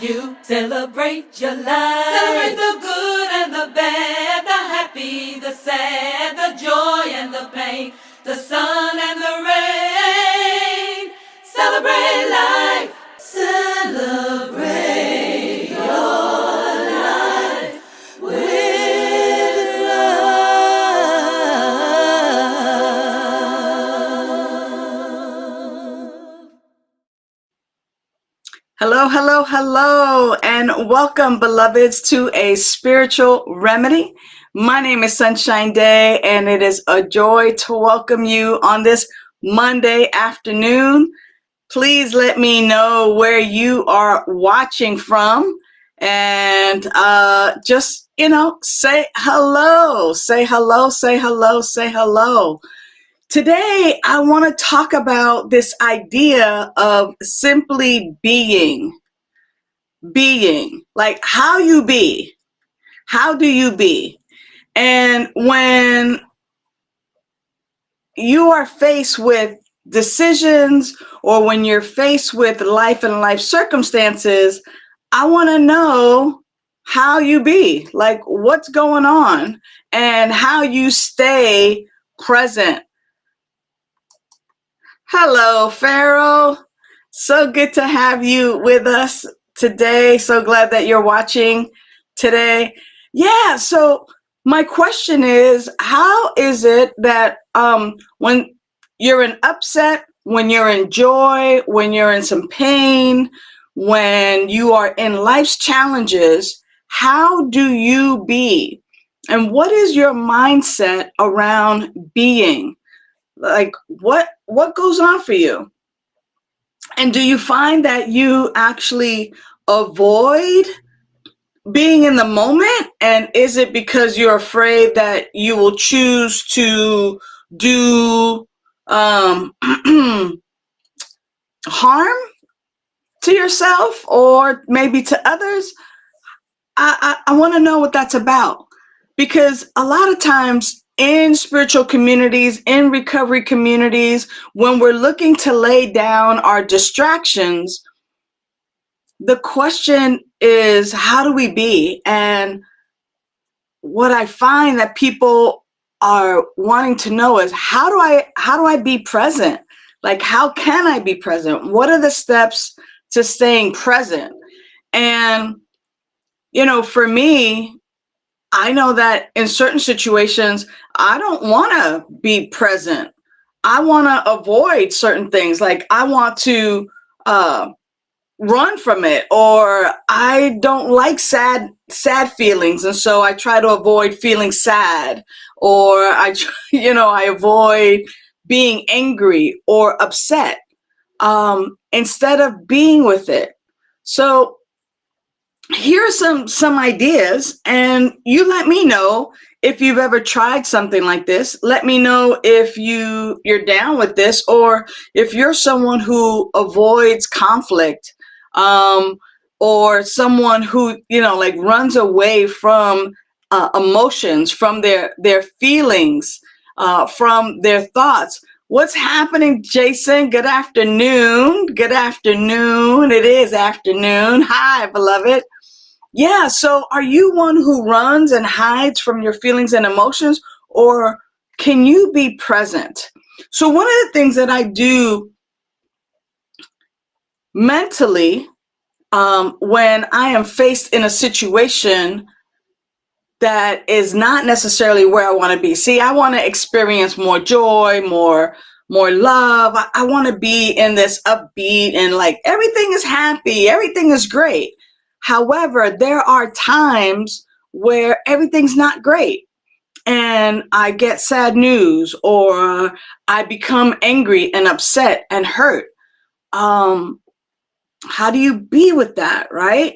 You celebrate your life. Celebrate the good and the bad, the happy, the sad, the joy and the pain, the sun and the rain. Celebrate life. Celebrate your life with love. Hello, hello, hello, and welcome, beloveds, to A Spiritual Remedy. My name is Sunshine Daye, and it is a joy to welcome you on this Monday afternoon. Please let me know where you are watching from, and just, say hello, say hello, say hello, say hello. Today, I want to talk about this idea of simply being, like how you be. How do you be? And when you are faced with decisions or when you're faced with life and life circumstances, I want to know how you be, like what's going on and how you stay present. Hello, Pharaoh. So good to have you with us today. So glad that you're watching today. Yeah, so my question is, how is it that when you're in upset, when you're in joy, when you're in some pain, when you are in life's challenges, how do you be? And what is your mindset around being? Like what goes on for you? And do you find that you actually avoid being in the moment? And is it because you're afraid that you will choose to do harm to yourself or maybe to others? I want to know what that's about, because a lot of times in spiritual communities, in recovery communities, when we're looking to lay down our distractions, the question is, how do we be? And what I find that people are wanting to know is, how do I be present? Like, how can I be present? What are the steps to staying present? And for me, I know that in certain situations, I don't want to be present. I want to avoid certain things. Like I want to run from it, or I don't like sad feelings. And so I try to avoid feeling sad, or I avoid being angry or upset instead of being with it. So here are some ideas, and you let me know if you've ever tried something like this. Let me know if you're down with this, or if you're someone who avoids conflict, or someone who like runs away from emotions, from their feelings, from their thoughts. What's happening, Jason? Good afternoon. Good afternoon. It is afternoon. Hi, beloved. Yeah, so are you one who runs and hides from your feelings and emotions, or can you be present? So one of the things that I do mentally when I am faced in a situation that is not necessarily where I want to be. See, I want to experience more joy, more love. I want to be in this upbeat and like everything is happy, everything is great. However, there are times where everything's not great and I get sad news, or I become angry and upset and hurt. How do you be with that, right?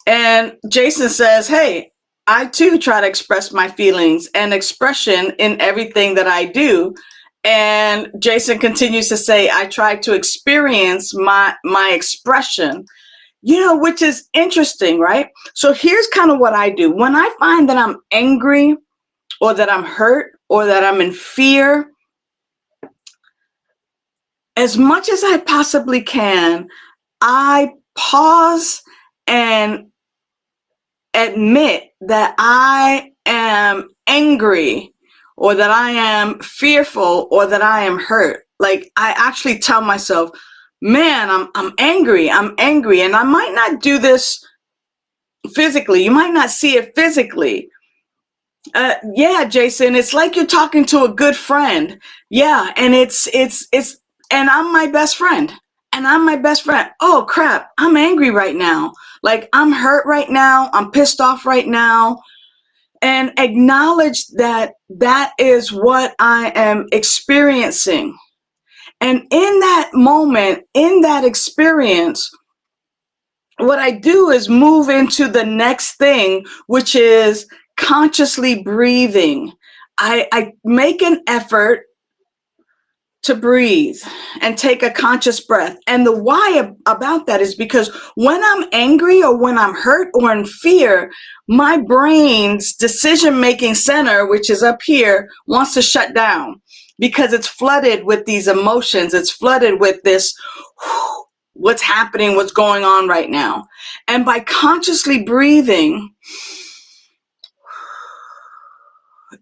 And Jason says, hey, I too try to express my feelings and expression in everything that I do. And Jason continues to say, I try to experience my expression, which is interesting, right? So here's kind of what I do. When I find that I'm angry, or that I'm hurt, or that I'm in fear, as much as I possibly can, I pause and admit that I am angry or that I am fearful or that I am hurt. Like I actually tell myself, man, I'm angry. I'm angry. And I might not do this physically. You might not see it physically. Yeah, Jason, it's like you're talking to a good friend. Yeah, and and I'm my best friend. And I'm my best friend. Oh crap, I'm angry right now. Like I'm hurt right now. I'm pissed off right now. And acknowledge that that is what I am experiencing. And in that moment, in that experience, what I do is move into the next thing, which is consciously breathing. I make an effort to breathe and take a conscious breath. And the why about that is because when I'm angry or when I'm hurt or in fear, my brain's decision-making center, which is up here, wants to shut down because it's flooded with these emotions. It's flooded with this, what's happening, what's going on right now. And by consciously breathing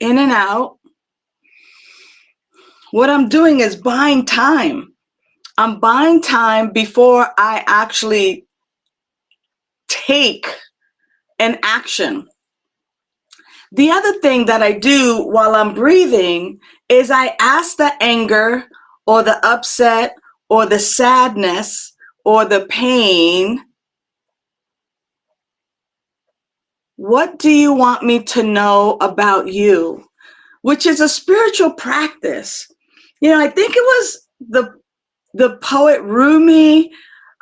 in and out, what I'm doing is buying time. I'm buying time before I actually take an action. The other thing that I do while I'm breathing is I ask the anger or the upset or the sadness or the pain, what do you want me to know about you? Which is a spiritual practice. You know, I think it was the poet Rumi.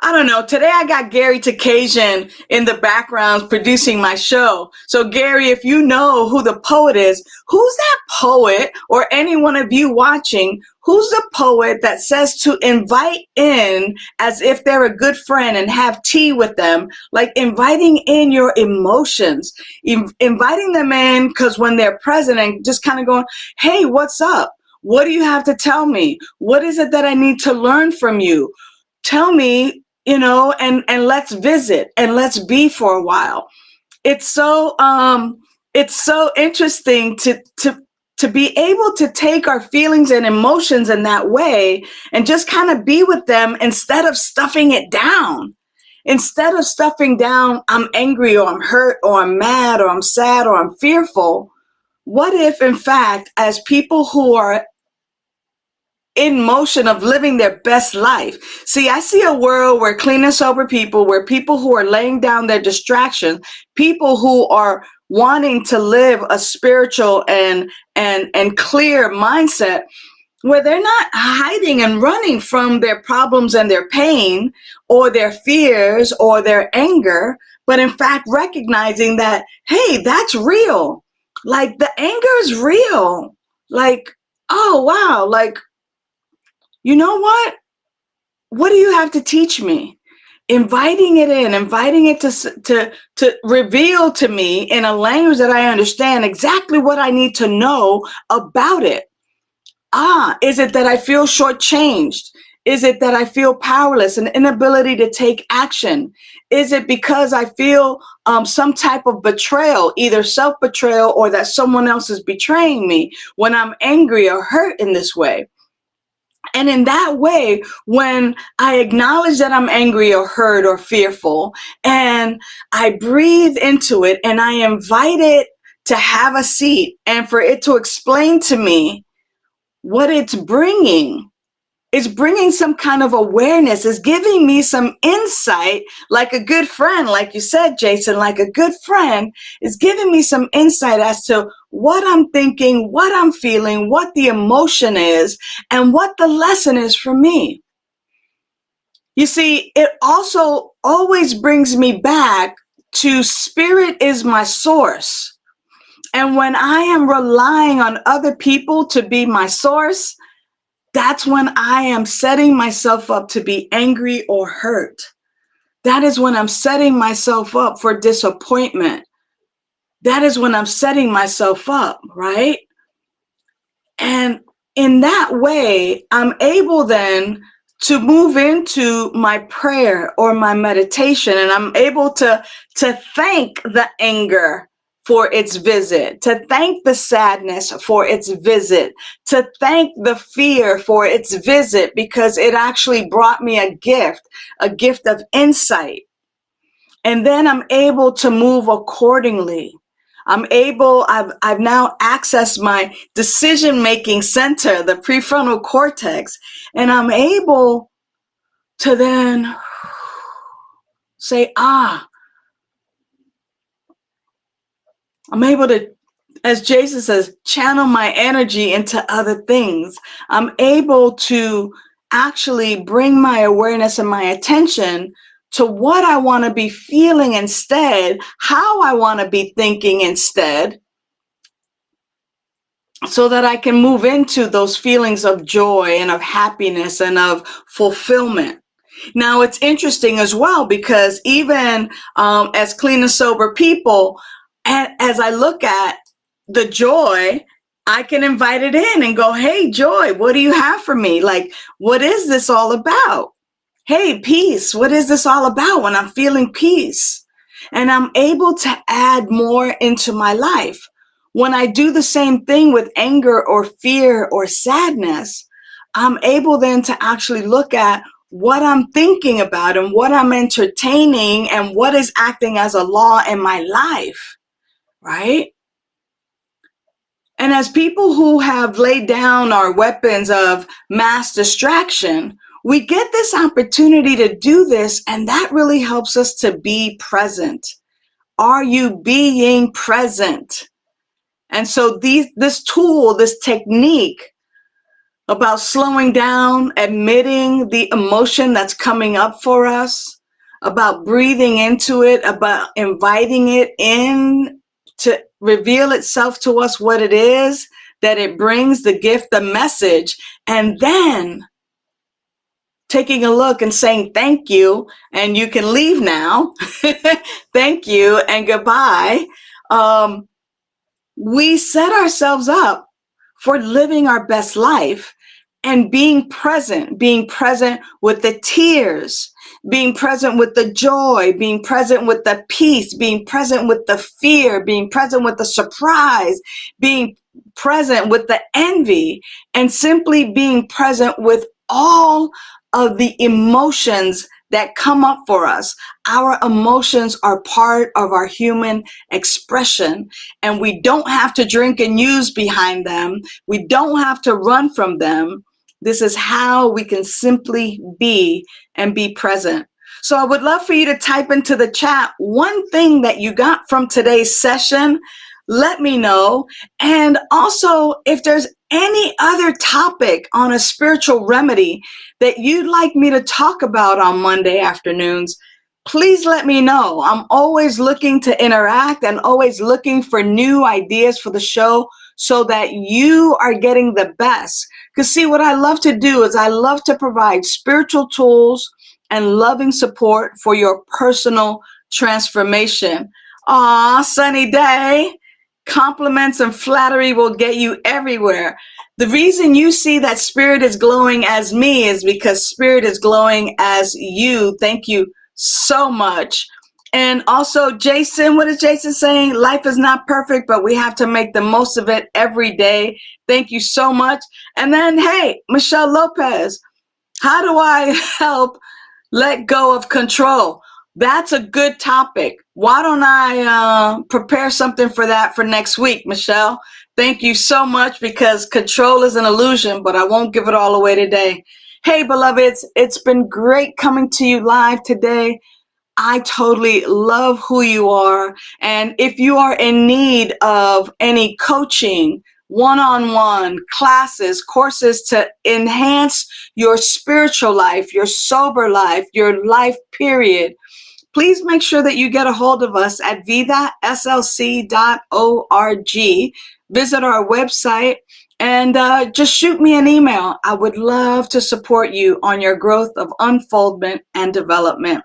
I don't know. Today I got Gary Takasian in the background producing my show. So Gary, if you know who the poet is, who's that poet, or any one of you watching, who's the poet that says to invite in as if they're a good friend and have tea with them, like inviting in your emotions, inviting them in because when they're present and just kind of going, hey, what's up? What do you have to tell me? What is it that I need to learn from you? Tell me, you know, and let's visit and let's be for a while. It's so interesting to be able to take our feelings and emotions in that way and just kind of be with them instead of stuffing it down. Instead of stuffing down, I'm angry or I'm hurt or I'm mad or I'm sad or I'm fearful. What if, in fact, as people who are in motion of living their best life. See, I see a world where clean and sober people, where people who are laying down their distractions, people who are wanting to live a spiritual and clear mindset, where they're not hiding and running from their problems and their pain or their fears or their anger, but in fact recognizing that, hey, that's real. Like the anger is real. Like, oh wow, like, you know what? What do you have to teach me? Inviting it in, inviting it to reveal to me in a language that I understand exactly what I need to know about it. Is it that I feel shortchanged? Is it that I feel powerless, an inability to take action? Is it because I feel some type of betrayal, either self-betrayal or that someone else is betraying me when I'm angry or hurt in this way? And in that way, when I acknowledge that I'm angry or hurt or fearful, and I breathe into it and I invite it to have a seat and for it to explain to me what it's bringing, it's bringing some kind of awareness, it's giving me some insight, like a good friend, like you said, Jason, like a good friend is giving me some insight as to what I'm thinking, what I'm feeling, what the emotion is, and what the lesson is for me. You see, it also always brings me back to spirit is my source. And when I am relying on other people to be my source, that's when I am setting myself up to be angry or hurt. That is when I'm setting myself up for disappointment. That is when I'm setting myself up, right? And in that way, I'm able then to move into my prayer or my meditation, and I'm able to thank the anger for its visit, to thank the sadness for its visit, to thank the fear for its visit, because it actually brought me a gift of insight. And then I'm able to move accordingly. I've now accessed my decision-making center, the prefrontal cortex, and I'm able to then say, I'm able to, as Jason says, channel my energy into other things. I'm able to actually bring my awareness and my attention to what I want to be feeling instead, how I want to be thinking instead, so that I can move into those feelings of joy and of happiness and of fulfillment. Now, it's interesting as well, because even as clean and sober people, as I look at the joy, I can invite it in and go, hey, joy, what do you have for me? Like, what is this all about? Hey, peace, what is this all about when I'm feeling peace? And I'm able to add more into my life. When I do the same thing with anger or fear or sadness, I'm able then to actually look at what I'm thinking about and what I'm entertaining and what is acting as a law in my life, right? And as people who have laid down our weapons of mass distraction, we get this opportunity to do this, and that really helps us to be present. Are you being present? And so this tool, this technique about slowing down, admitting the emotion that's coming up for us, about breathing into it, about inviting it in to reveal itself to us what it is that it brings, the gift, the message, and then taking a look and saying thank you, and you can leave now. Thank you and goodbye. We set ourselves up for living our best life and being present with the tears, being present with the joy, being present with the peace, being present with the fear, being present with the surprise, being present with the envy, and simply being present with all of the emotions that come up for us. Our emotions are part of our human expression, and we don't have to drink and use behind them. We don't have to run from them. This is how we can simply be and be present. So I would love for you to type into the chat one thing that you got from today's session. Let me know. And also, if there's any other topic on a spiritual remedy that you'd like me to talk about on Monday afternoons, please let me know. I'm always looking to interact and always looking for new ideas for the show so that you are getting the best. Because see, what I love to do is I love to provide spiritual tools and loving support for your personal transformation. Aw, sunny day. Compliments and flattery will get you everywhere. The reason you see that spirit is glowing as me is because spirit is glowing as you. Thank you so much. And also, Jason, what is Jason saying? Life is not perfect, but we have to make the most of it every day. Thank you so much. And then, hey, Michelle Lopez, how do I help let go of control? That's a good topic. Why don't I prepare something for that for next week, Michelle? Thank you so much, because control is an illusion, but I won't give it all away today. Hey, beloveds, it's been great coming to you live today. I totally love who you are. And if you are in need of any coaching, one-on-one classes, courses to enhance your spiritual life, your sober life, your life period, please make sure that you get a hold of us at vidaslc.org. Visit our website and just shoot me an email. I would love to support you on your growth of unfoldment and development.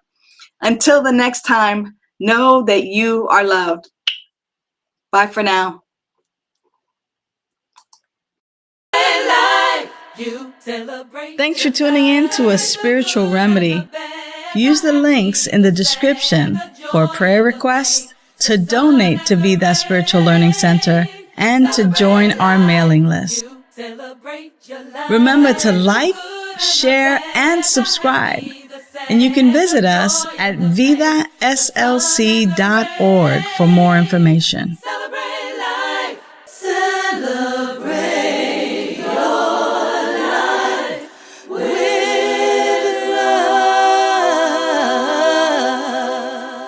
Until the next time, know that you are loved. Bye for now. Life, You celebrate. Thanks for tuning in to A Spiritual Remedy. Use the links in the description for prayer requests, to donate to Be That Spiritual Learning Center, and to join our mailing list. Remember to like, share, and subscribe. And you can visit us at vidaslc.org for more information.